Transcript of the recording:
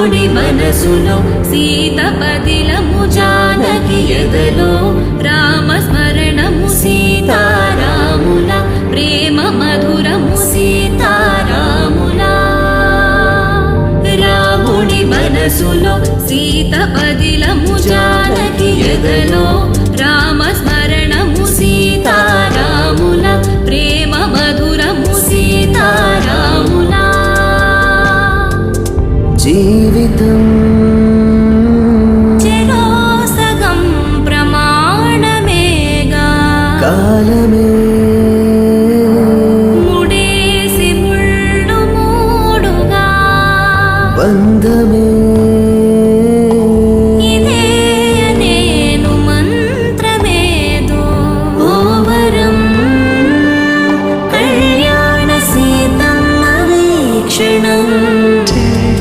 రాముడి మనసులో సీత పదిలము జానకి ఎదలో రామస్మరణము సీతారాముల ప్రేమ మధురము సీతారాముల రాముడి మనసులో సీత పదిలము జానకి ఎదలో రామస్మరణము సీతారాముల ప్రేమ మధురము సీతారాముల జీవితం చెరో సగం ప్రమాణమేగా కాలమే ముడేసి ముళ్ళు మూడుగా బంధమే